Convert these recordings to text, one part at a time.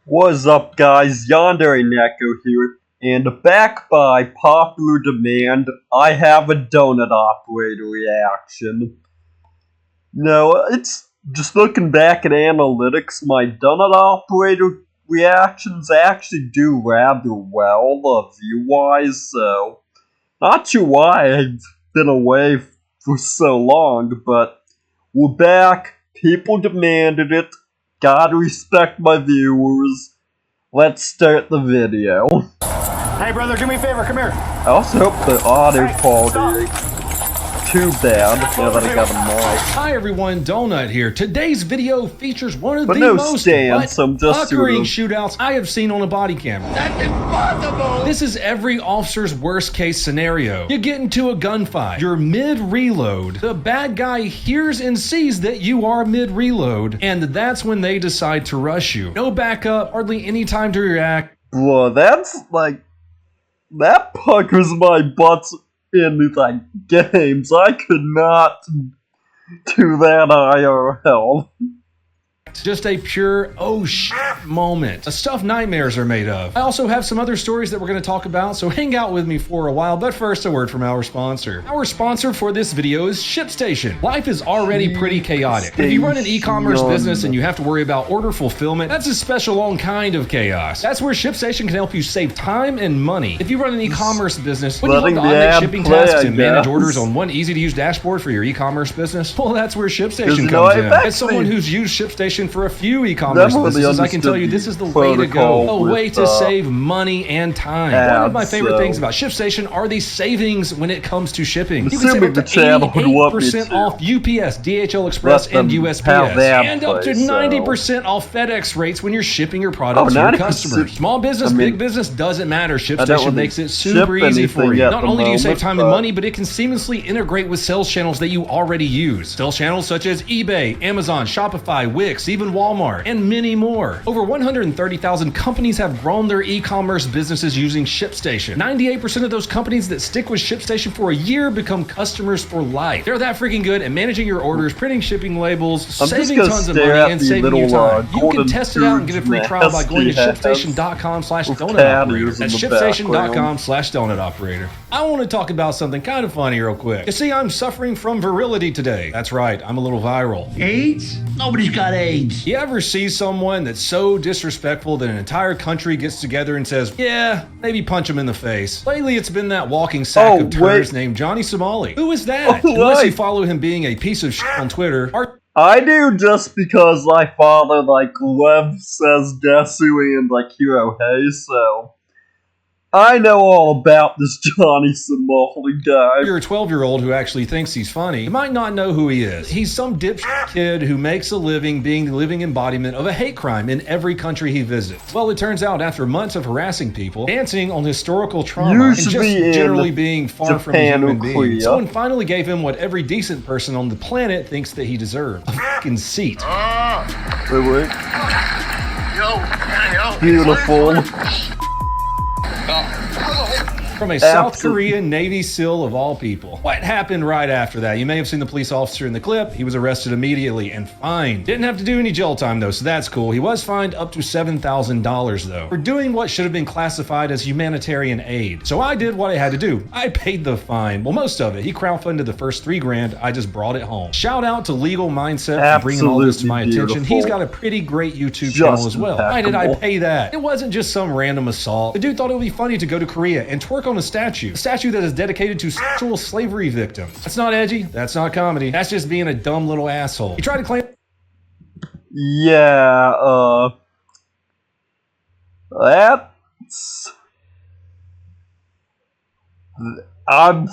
What's up, guys? Yandere Neko here, and back by popular demand, I have a donut operator reaction. No, it's just looking back at analytics, my donut operator reactions actually do rather well, view-wise, so not sure why I've been away for so long, but we're back, people demanded it, gotta respect my viewers. Let's start the video. Hey brother, do me a favor, come here. I also hope the audio quality ain't too bad now that I got a mic. Hi everyone, Donut here. Today's video features one of But the no most stance, I'm just puckering sort of... shootouts I have seen on a body camera. That's impossible! This is every officer's worst case scenario. You get into a gunfight, you're mid-reload, the bad guy hears and sees that you are mid-reload, and that's when they decide to rush you. No backup, hardly any time to react. Bro, that's like... that puckers my butts in like games. I could not do that IRL. Just a pure oh shit moment. The stuff nightmares are made of. I also have some other stories that we're going to talk about, so hang out with me for a while. But first, a word from our sponsor. Our sponsor for this video is ShipStation. Life is already pretty chaotic. But if you run an e-commerce business and you have to worry about order fulfillment, that's a special own kind of chaos. That's where ShipStation can help you save time and money. If you run an e-commerce business, when you want to automate shipping tasks and manage orders on one easy-to-use dashboard for your e-commerce business, well, that's where ShipStation comes in. As someone who's used ShipStation for a few e-commerce businesses, I can tell you this is the way to go. A way to save money and time. One of my favorite things about ShipStation are the savings when it comes to shipping. You can save up to 88% off UPS, DHL Express, and USPS. And up to 90% off FedEx rates when you're shipping your products to your customers. Small business, big business, doesn't matter. ShipStation makes it super easy for you. Not only do you save time and money, but it can seamlessly integrate with sales channels that you already use. Sales channels such as eBay, Amazon, Shopify, Wix, even Walmart, and many more. Over 130,000 companies have grown their e-commerce businesses using ShipStation. 98% of those companies that stick with ShipStation for a year become customers for life. They're that freaking good at managing your orders, printing shipping labels, saving tons of money, and saving you time. You can test it out and get a free trial by going to shipstation.com/donut-operator. That's shipstation.com/donut-operator. I want to talk about something kind of funny real quick. You see, I'm suffering from virility today. That's right, I'm a little viral. AIDS? Nobody's got AIDS. You ever see someone that's so disrespectful that an entire country gets together and says, yeah, maybe punch him in the face? Lately, it's been that walking sack of turds named Johnny Somali. Who is that? Unless you follow him being a piece of shit on Twitter. I do, just because my father, like, Lev says Desu and, like, Hiro Hey, so... I know all about this Johnny Somali guy. You're a 12-year-old who actually thinks he's funny. You might not know who he is. He's some dipshit kid who makes a living being the living embodiment of a hate crime in every country he visits. Well, it turns out after months of harassing people, dancing on historical trauma, and just generally being far from a human being, someone finally gave him what every decent person on the planet thinks that he deserves. A fucking seat. Wait. Beautiful. From a South Korean Navy SEAL of all people. What happened right after that? You may have seen the police officer in the clip. He was arrested immediately and fined. Didn't have to do any jail time though, so that's cool. He was fined up to $7,000 though, for doing what should have been classified as humanitarian aid. So I did what I had to do. I paid the fine. Well, most of it. He crowdfunded the first $3,000. I just brought it home. Shout out to Legal Mindset for bringing all this to my attention. He's got a pretty great YouTube channel as well. Why did I pay that? It wasn't just some random assault. The dude thought it would be funny to go to Korea and twerk on a statue that is dedicated to sexual slavery victims. That's not edgy, that's not comedy, that's just being a dumb little asshole. He tried to claim... Yeah, that's... I'm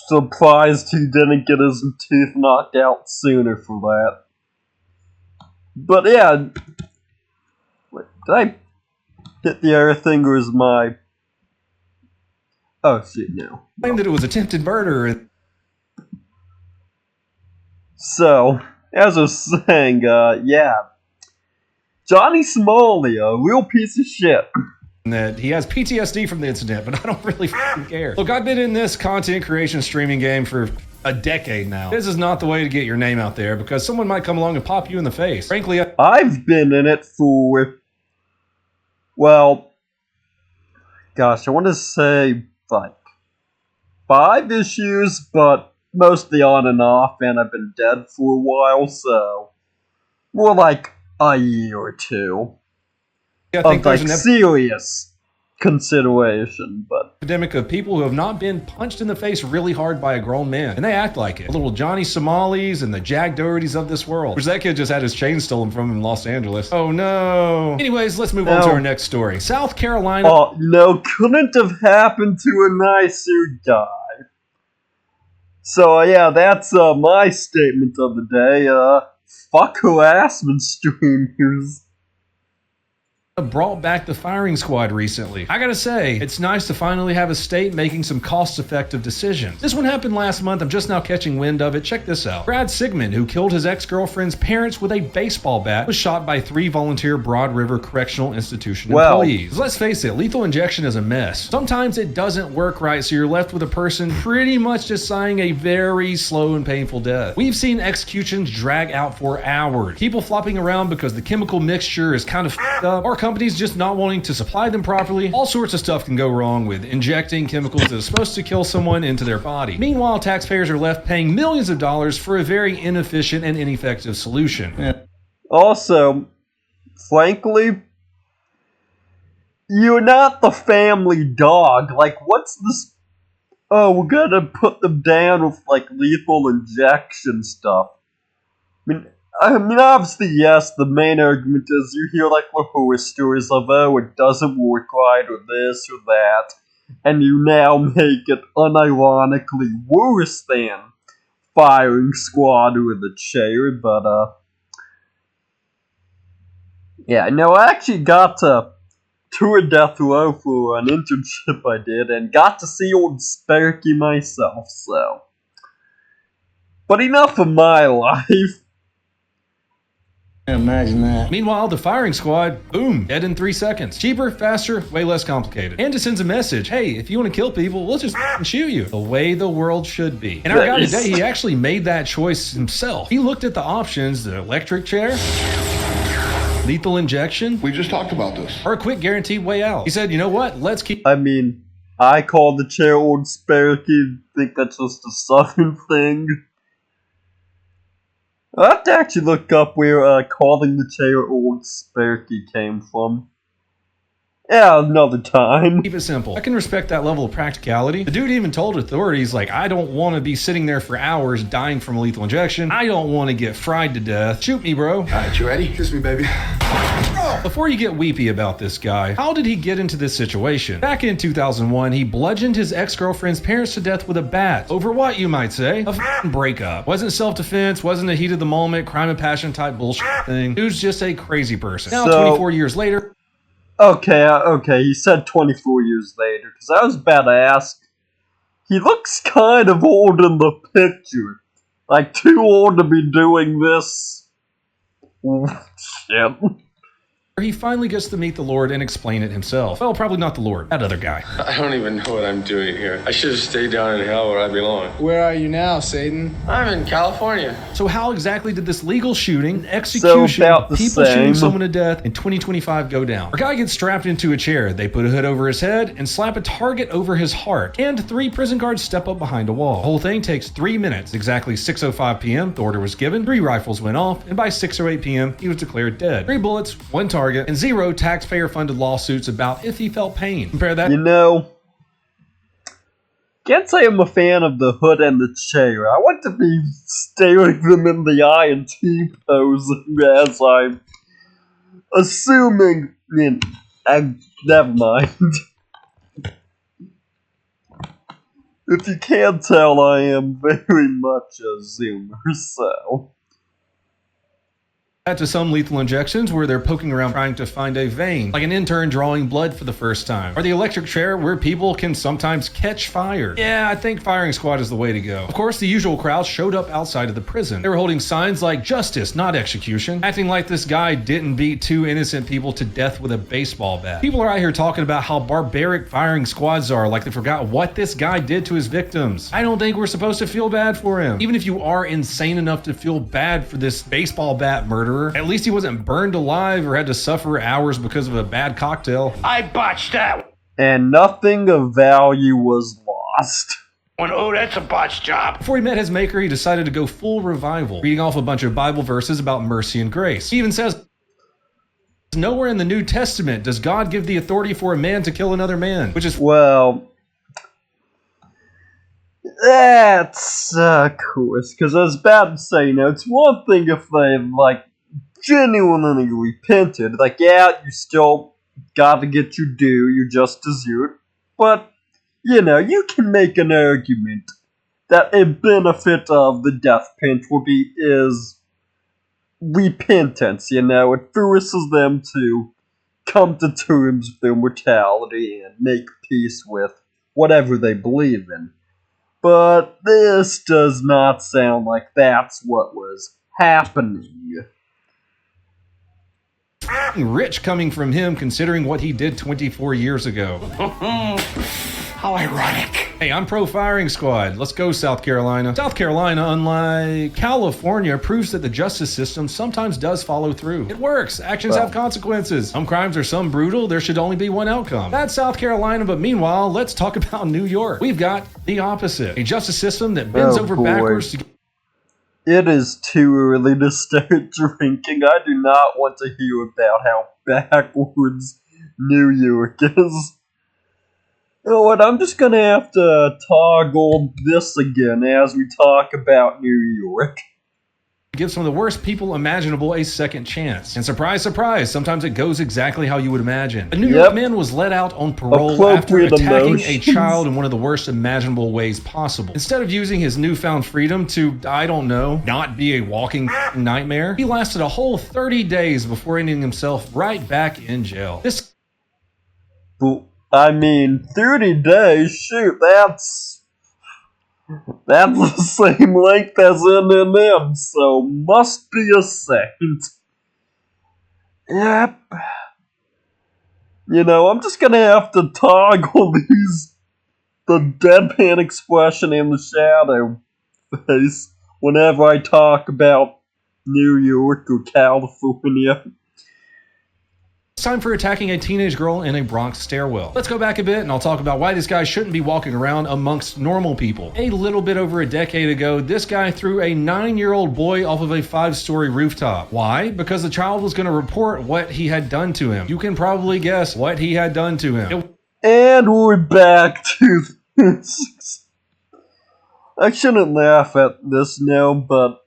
surprised he didn't get his teeth knocked out sooner for that. But yeah, wait, did I hit the other thing or is my... Oh shit, no. Claimed that it was attempted murder. So, as I was saying, yeah. Johnny Somali, a real piece of shit. That he has PTSD from the incident, but I don't really fucking care. Look, I've been in this content creation streaming game for a decade now. This is not the way to get your name out there because someone might come along and pop you in the face. Frankly, I've been in it for well, gosh, I want to say like 5 issues, but mostly on and off, and I've been dead for a while, so more like a year or two I think of there's like an serious consideration, but epidemic of people who have not been punched in the face really hard by a grown man, and they act like it. The little Johnny Somalis and the Jack Dohertys of this world. Which that kid just had his chain stolen from him in Los Angeles. Oh no. Anyways, let's move on to our next story. South Carolina. oh, couldn't have happened to a nicer guy. So yeah, that's my statement of the day. Fuck harassment streamers. Brought back the firing squad recently. I gotta say, it's nice to finally have a state making some cost-effective decisions. This one happened last month. I'm just now catching wind of it. Check this out. Brad Sigmund, who killed his ex-girlfriend's parents with a baseball bat, was shot by 3 volunteer Broad River Correctional Institution employees. Let's face it, lethal injection is a mess. Sometimes it doesn't work right, so you're left with a person pretty much just dying a very slow and painful death. We've seen executions drag out for hours. People flopping around because the chemical mixture is kind of f***ed up, or companies just not wanting to supply them properly. All sorts of stuff can go wrong with injecting chemicals that are supposed to kill someone into their body. Meanwhile, taxpayers are left paying millions of dollars for a very inefficient and ineffective solution. Yeah. Also, frankly, you're not the family dog. Like, what's this? Oh, we're gonna put them down with like lethal injection stuff. I mean, obviously, yes, the main argument is you hear like the horror stories of, oh, it doesn't work right, or this or that, and you now make it unironically worse than firing squad with a chair, but, yeah, no, I actually got to tour Death Row for an internship I did, and got to see old Sparky myself, so. But enough of my life. Imagine that. Meanwhile, the firing squad, boom, dead in 3 seconds. Cheaper, faster, way less complicated. And it sends a message, hey, if you want to kill people, we'll just shoot you. The way the world should be. And our guy today, he actually made that choice himself. He looked at the options, the electric chair, lethal injection, We just talked about this. or a quick guaranteed way out. He said, you know what, let's keep... I mean, I call the chair old Sparky, think that's just a southern thing. I have to actually look up where calling the chair old Sparky came from. Yeah, another time. Keep it simple. I can respect that level of practicality. The dude even told authorities, like, I don't want to be sitting there for hours dying from a lethal injection. I don't want to get fried to death. Shoot me, bro. All right, you ready? Kiss me, baby. Before you get weepy about this guy, how did he get into this situation? Back in 2001, he bludgeoned his ex-girlfriend's parents to death with a bat. Over what, you might say? A f***ing breakup. Wasn't self-defense, wasn't a heat of the moment, crime of passion type bullshit thing. Dude's just a crazy person. Now, 24 years later... Okay, he said 24 years later, because I was about to ask. He looks kind of old in the picture. Like, too old to be doing this. Shit. he finally gets to meet the Lord and explain it himself. Well, probably not the Lord, that other guy. I don't even know what I'm doing here. I should have stayed down in hell where I belong. Where are you now, Satan? I'm in California. So how exactly did this legal shooting, execution, people shooting someone to death in 2025 go down? Our guy gets strapped into a chair, they put a hood over his head and slap a target over his heart, and 3 prison guards step up behind a wall. The whole thing takes 3 minutes. Exactly 6:05 p.m. the order was given, 3 rifles went off, and by 6 or 8 p.m. he was declared dead. 3 bullets, 1 target, and 0 taxpayer-funded lawsuits about if he felt pain. Compare that. You know, can't say I'm a fan of the hood and the chair. I want to be staring them in the eye and T-posing as I'm assuming. Never mind. If you can't tell, I am very much a zoomer, so. To some lethal injections where they're poking around trying to find a vein, like an intern drawing blood for the first time, or the electric chair where people can sometimes catch fire. Yeah, I think firing squad is the way to go. Of course, the usual crowd showed up outside of the prison. They were holding signs like justice, not execution, acting like this guy didn't beat 2 innocent people to death with a baseball bat. People are out here talking about how barbaric firing squads are, like they forgot what this guy did to his victims. I don't think we're supposed to feel bad for him. Even if you are insane enough to feel bad for this baseball bat murderer, murderer. At least he wasn't burned alive or had to suffer hours because of a bad cocktail. I botched that And nothing of value was lost. one. Oh, that's a botched job. Before he met his maker, he decided to go full revival, reading off a bunch of Bible verses about mercy and grace. He even says, nowhere in the New Testament does God give the authority for a man to kill another man, which is Well, that's of course, because I was about to say, it's one thing if they genuinely repented, yeah, you still gotta get your due, you're just as you, but you can make an argument that a benefit of the death penalty is repentance. It forces them to come to terms with their mortality and make peace with whatever they believe in. But this does not sound like that's what was happening. rich coming from him considering what he did 24 years ago. How ironic. Hey, I'm pro firing squad. Let's go, South Carolina. South Carolina, unlike California, proves that the justice system sometimes does follow through. It works. Actions have consequences. Some crimes are so brutal, there should only be one outcome. That's South Carolina, but meanwhile, let's talk about New York. We've got the opposite. A justice system that bends over backwards to... It is too early to start drinking. I do not want to hear about how backwards New York is. You know what, I'm just gonna have to toggle this again as we talk about New York. Give some of the worst people imaginable a second chance. And surprise, surprise, sometimes it goes exactly how you would imagine. A New York man was let out on parole after attacking a child in one of the worst imaginable ways possible. Instead of using his newfound freedom to, I don't know, not be a walking nightmare, he lasted a whole 30 days before ending himself right back in jail. This... I mean, 30 days, shoot, that's the same length as NNM, so must be a saint. Yep. I'm just gonna have to toggle the deadpan expression and the shadow face whenever I talk about New York or California. It's time for attacking a teenage girl in a Bronx stairwell. Let's go back a bit and I'll talk about why this guy shouldn't be walking around amongst normal people. A little bit over a decade ago, this guy threw a 9-year-old boy off of a 5-story rooftop. Why? Because the child was going to report what he had done to him. You can probably guess what he had done to him. And we're back to this. I shouldn't laugh at this now, but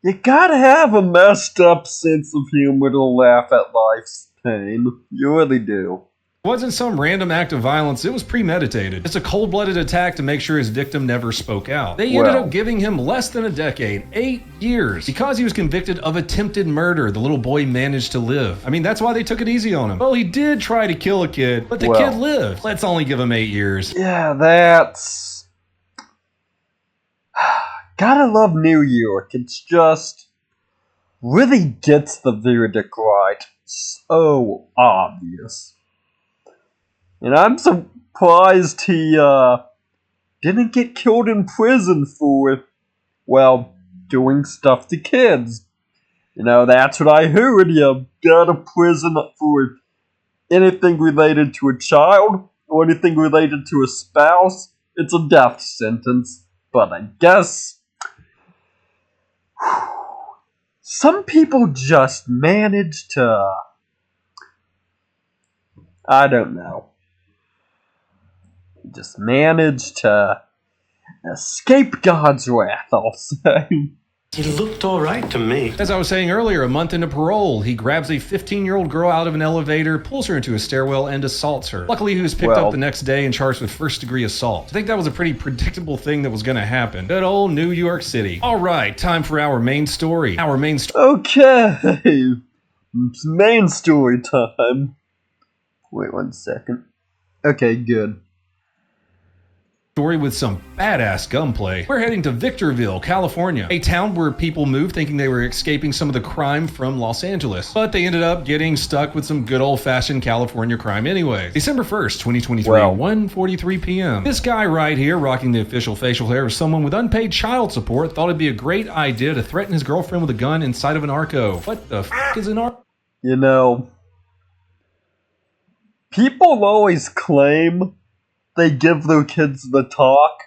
you gotta have a messed up sense of humor to laugh at life's pain. You really do. It wasn't some random act of violence, it was premeditated. It's a cold-blooded attack to make sure his victim never spoke out. They ended up giving him less than a decade, 8 years. Because he was convicted of attempted murder, the little boy managed to live. I mean, that's why they took it easy on him. Well, he did try to kill a kid, but the kid lived. Let's only give him 8 years. Yeah, that's... Gotta love New York. It's just... really gets the verdict right. So obvious. And I'm surprised he, didn't get killed in prison for, doing stuff to kids. That's what I heard. You go to prison for anything related to a child, or anything related to a spouse. It's a death sentence. But I guess... some people just manage to... I don't know. Just manage to escape God's wrath, I'll say. It looked all right to me. As I was saying earlier, a month into parole, he grabs a 15-year-old girl out of an elevator, pulls her into a stairwell, and assaults her. Luckily, he was picked up the next day and charged with first-degree assault. I think that was a pretty predictable thing that was going to happen. Good old New York City. All right, time for our main story. Okay, it's main story time. Wait 1 second. Okay, good. Story with some badass gunplay. We're heading to Victorville, California, a town where people moved thinking they were escaping some of the crime from Los Angeles, but they ended up getting stuck with some good old-fashioned California crime anyway. December 1st, 2023, Well. 1:43 p.m. This guy right here, rocking the official facial hair of someone with unpaid child support, thought it'd be a great idea to threaten his girlfriend with a gun inside of an ARCO. What the f*** is an ARCO? You know, people always claim they give their kids the talk,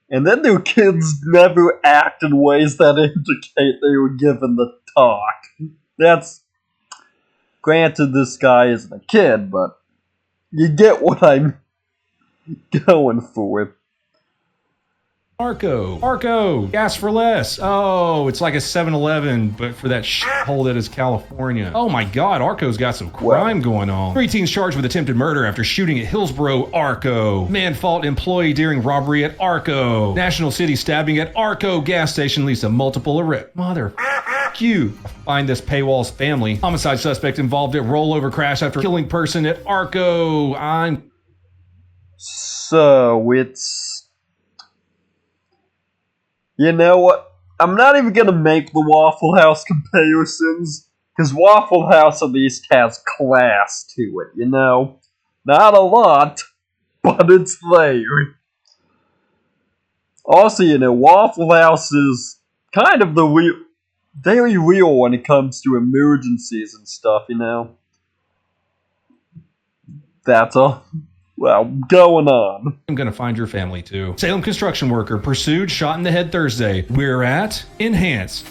and then their kids never act in ways that indicate they were given the talk. That's, granted, this guy isn't a kid, but you get what I'm going for. ARCO, gas for less. Oh, it's like a 7-Eleven, but for that shithole that is California. Oh my god, ARCO's got some crime going on. 3 teens charged with attempted murder after shooting at Hillsborough, ARCO. Man fought employee during robbery at ARCO. National City stabbing at ARCO gas station leads to multiple arrests. Mother you. Find this paywall's family. Homicide suspect involved at rollover crash after killing person at ARCO. So, it's... You know what? I'm not even gonna make the Waffle House comparisons, because Waffle House at least has class to it, you know? Not a lot, but it's there. Also, you know, Waffle House is kind of very real when it comes to emergencies and stuff, you know? That's all. Well, going on. I'm gonna find your family too. Salem construction worker pursued, shot in the head Thursday. We're at Enhance,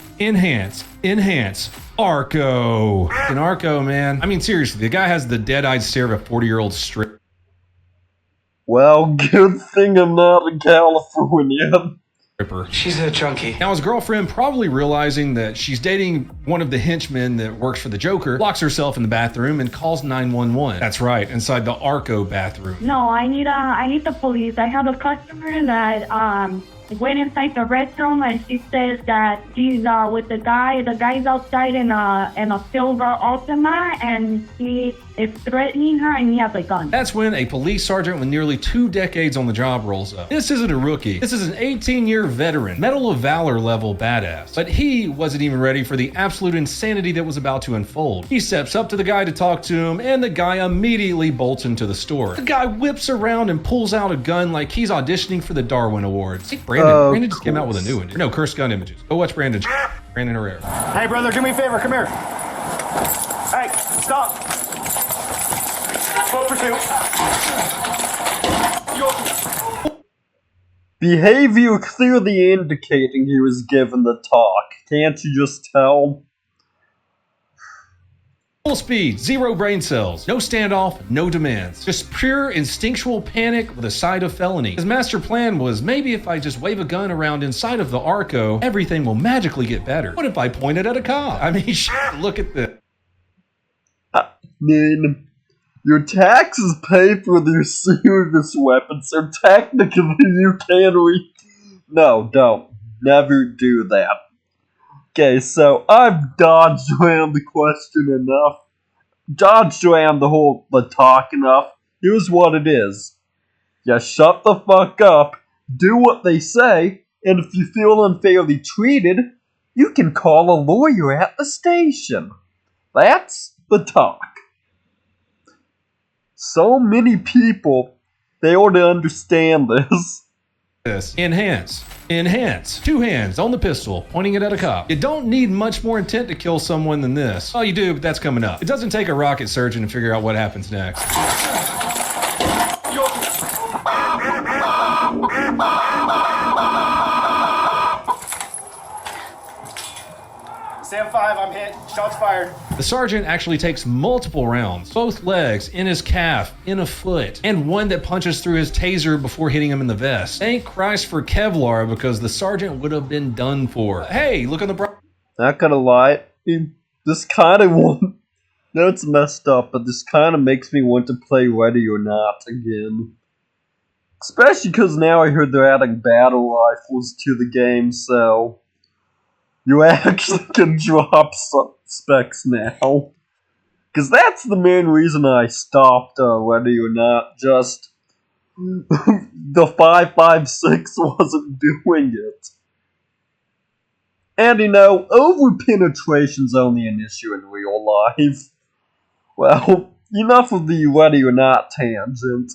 ARCO. An ARCO, man. I mean, seriously, the guy has the dead-eyed stare of a 40-year-old stripper. Well, good thing I'm not in California. She's a junkie. Now, his girlfriend, probably realizing that she's dating one of the henchmen that works for the Joker, locks herself in the bathroom and calls 911. That's right, inside the ARCO bathroom. No, I need the police. I have a customer that went inside the restroom and she says that she's with the guy. The guy's outside in a silver Altima and he is threatening her and he has a gun. That's when a police sergeant with nearly 2 decades on the job rolls up. This isn't a rookie. This is an 18-year veteran, Medal of Valor level badass. But he wasn't even ready for the absolute insanity that was about to unfold. He steps up to the guy to talk to him, and the guy immediately bolts into the store. The guy whips around and pulls out a gun like he's auditioning for the Darwin Awards. Hey, Brandon just came out with a new one. No, curse gun images. Go watch Brandon Herrera. Hey, brother, do me a favor. Come here. Hey, stop. Vote for 2. Behavior clearly indicating he was given the talk. Can't you just tell? Full speed, 0 brain cells, no standoff, no demands. Just pure instinctual panic with a side of felony. His master plan was, maybe if I just wave a gun around inside of the ARCO, everything will magically get better. What if I pointed at a cop? I mean, look at this. I mean, your taxes pay for their serious weapons, so technically you can No, don't. Never do that. Okay, so I've dodged around the question enough. Dodged around the talk enough. Here's what it is. You shut the fuck up, do what they say, and if you feel unfairly treated, you can call a lawyer at the station. That's the talk. So many people fail to understand this. Enhance. 2 hands on the pistol, pointing it at a cop. You don't need much more intent to kill someone than this. Oh, you do, but that's coming up. It doesn't take a rocket surgeon to figure out what happens next. Sam 5, I'm hit. Shots fired. The sergeant actually takes multiple rounds, both legs, in his calf, in a foot, and one that punches through his taser before hitting him in the vest. Thank Christ for Kevlar, because the sergeant would have been done for. Hey, look on the bright. Not gonna lie, this kind of no, it's messed up, but this kind of makes me want to play Ready or Not again. Especially because now I heard they're adding battle rifles to the game, so you actually can drop specs now. Because that's the main reason I stopped Ready or Not. Just, the 5.56 wasn't doing it. And over-penetration's only an issue in real life. Well, enough of the ready or not tangent.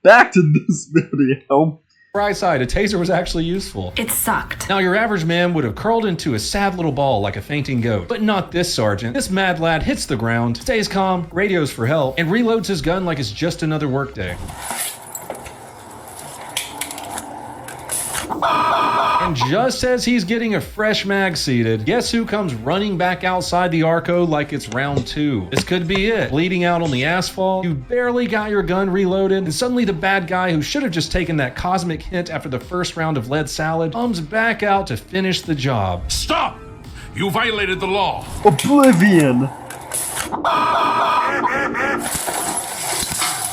Back to this video. Right side, a taser was actually useful. It sucked. Now, your average man would have curled into a sad little ball like a fainting goat. But not this sergeant. This mad lad hits the ground, stays calm, radios for help, and reloads his gun like it's just another workday. And just as he's getting a fresh mag seated, guess who comes running back outside the ARCO like it's round 2? This could be it. Bleeding out on the asphalt, you barely got your gun reloaded, and suddenly the bad guy who should have just taken that cosmic hint after the first round of lead salad comes back out to finish the job. Stop! You violated the law. Oblivion.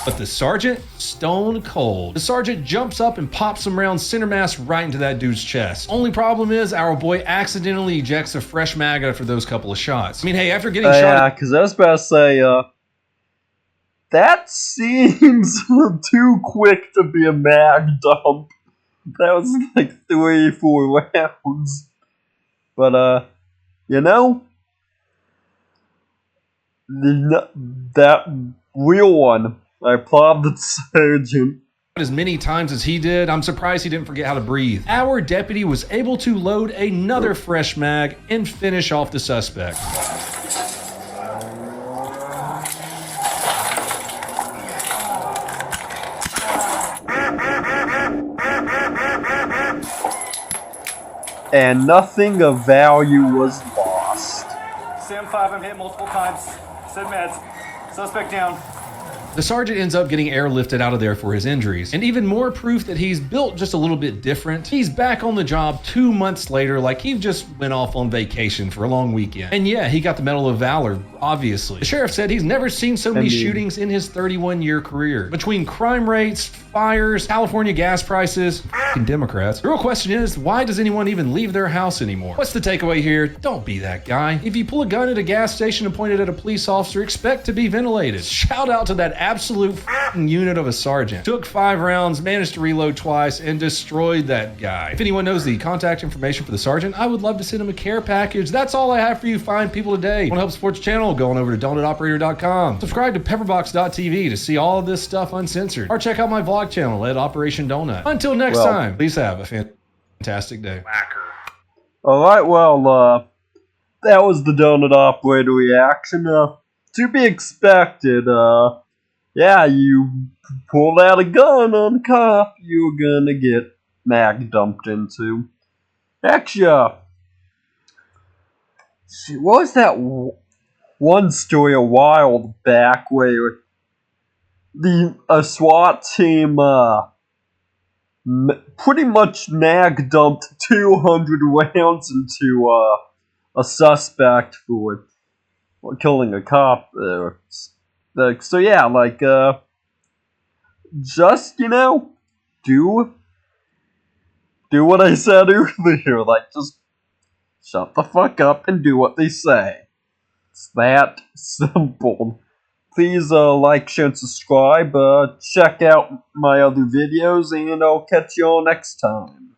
But the sergeant, stone cold. The sergeant jumps up and pops some rounds center mass right into that dude's chest. Only problem is our boy accidentally ejects a fresh mag after those couple of shots. I mean, hey, after getting shot... Yeah, because I was about to say, that seems too quick to be a mag dump. That was like 3-4 rounds. But, that real one. I applaud the sergeant. As many times as he did, I'm surprised he didn't forget how to breathe. Our deputy was able to load another fresh mag and finish off the suspect. And nothing of value was lost. Sam 5, I'm hit multiple times. Send meds. Suspect down. The sergeant ends up getting airlifted out of there for his injuries. And even more proof that he's built just a little bit different, he's back on the job 2 months later like he just went off on vacation for a long weekend. And yeah, he got the Medal of Valor, obviously. The sheriff said he's never seen so many shootings in his 31-year career. Between crime rates, fires, California gas prices, f***ing Democrats. The real question is, why does anyone even leave their house anymore? What's the takeaway here? Don't be that guy. If you pull a gun at a gas station and point it at a police officer, expect to be ventilated. Shout out to that absolute f***ing unit of a sergeant. Took 5 rounds, managed to reload twice, and destroyed that guy. If anyone knows the contact information for the sergeant, I would love to send him a care package. That's all I have for you fine people today. Want to help support the channel? Go on over to donutoperator.com. Subscribe to pepperbox.tv to see all of this stuff uncensored. Or check out my vlog channel at Operation Donut. Until next time, please have a fantastic day. Alright, well, that was the Donut Operator reaction. To be expected, yeah, you pull out a gun on a cop, you're gonna get mag dumped into. Actually, what was that one story a while back where a SWAT team, pretty much mag dumped 200 rounds into, a suspect for killing a cop there. So yeah, like, just, do what I said earlier, like, just shut the fuck up and do what they say. It's that simple. Please, like, share, and subscribe, check out my other videos, and I'll catch you all next time.